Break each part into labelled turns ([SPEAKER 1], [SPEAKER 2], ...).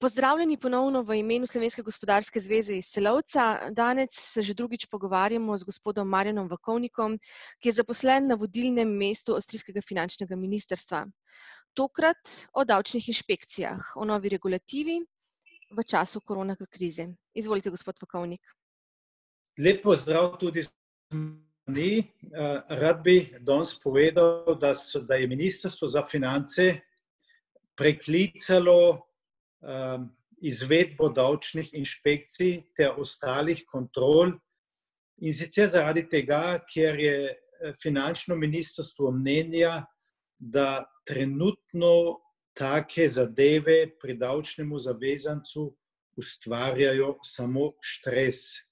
[SPEAKER 1] Pozdravljeni ponovno v imenu Slovenske gospodarske zveze iz Celovca. Danes se že drugič pogovarjamo z gospodom Marjanom Vakovnikom, ki je zaposlen na vodilnem mestu avstrijskega finančnega ministrstva. Tokrat o davčnih inšpekcijah, o novi regulativi v času korona krize. Izvolite, gospod Vakovnik.
[SPEAKER 2] Lep pozdrav tudi z mani. Rad bi danes povedal, da je Ministrstvo za finance preklicalo izvedbo davčnih inšpekcij ter ostalih kontrol, in sicer zaradi tega, ker je finančno ministrstvo mnenja, da trenutno take zadeve pri davčnemu zavezancu ustvarjajo samo stres.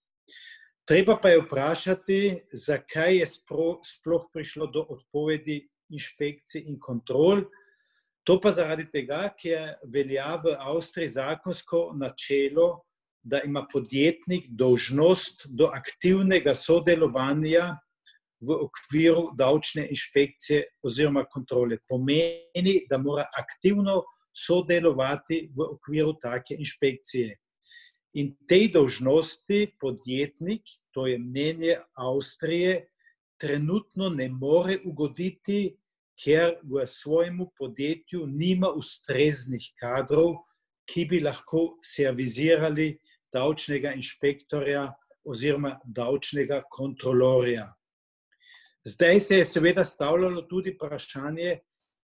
[SPEAKER 2] Treba pa je vprašati, zakaj je sploh prišlo do odpovedi inšpekcij in kontrol. To pa zaradi tega, ker velja v Avstriji zakonsko načelo, da ima podjetnik dolžnost do aktivnega sodelovanja v okviru davčne inšpekcije oziroma kontrole. Pomeni, da mora aktivno sodelovati v okviru take inšpekcije. In tej dolžnosti podjetnik, to je mnenje Avstrije, trenutno ne more ugoditi, ker v svojemu podjetju nima ustreznih kadrov, ki bi lahko servizirali davčnega inšpektorja oziroma davčnega kontrolorja. Zdaj se je seveda stavljalo tudi vprašanje,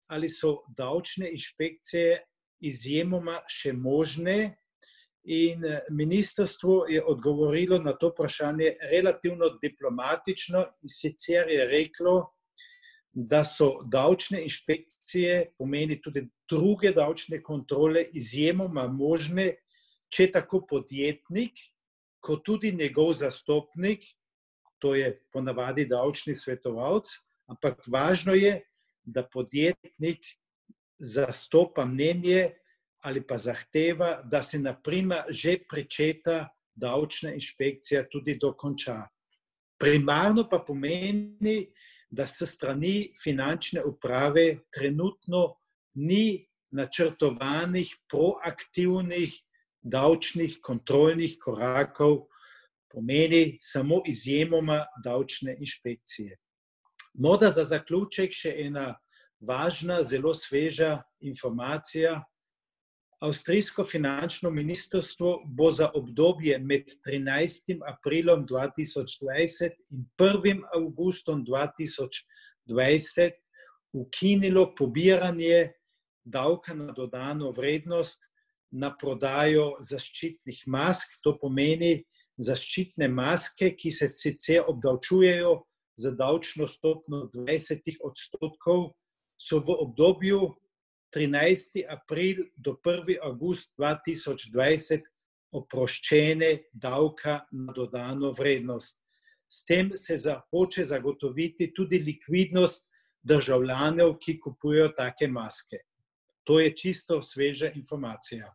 [SPEAKER 2] ali so davčne inšpekcije izjemoma še možne, in ministrstvo je odgovorilo na to vprašanje relativno diplomatično, in sicer je reklo, da so davčne inšpekcije, pomeni tudi druge davčne kontrole, izjemoma možne, če tako podjetnik, kot tudi njegov zastopnik, to je ponavadi davčni svetovalec, ampak važno je, da podjetnik zastopa mnenje ali pa zahteva, da se na primer že pričeta davčna inšpekcija tudi dokonča. Primarno pa pomeni, da s strani finančne uprave trenutno ni načrtovanih proaktivnih davčnih kontrolnih korakov, pomeni samo izjemoma davčne inšpekcije. Morda za zaključek še ena važna, zelo sveža informacija. Avstrijsko finančno ministrstvo bo za obdobje med 13. aprilom 2020 in 1. avgustom 2020 ukinilo pobiranje davka na dodano vrednost na prodajo zaščitnih mask. To pomeni zaščitne maske, ki se sicer obdavčujejo za davčno stopnjo 20%, so v obdobju 13. april do 1. avgust 2020 oproščene davka na dodano vrednost. S tem se hoče zagotoviti tudi likvidnost državljanov, ki kupujejo take maske. To je čisto sveža informacija.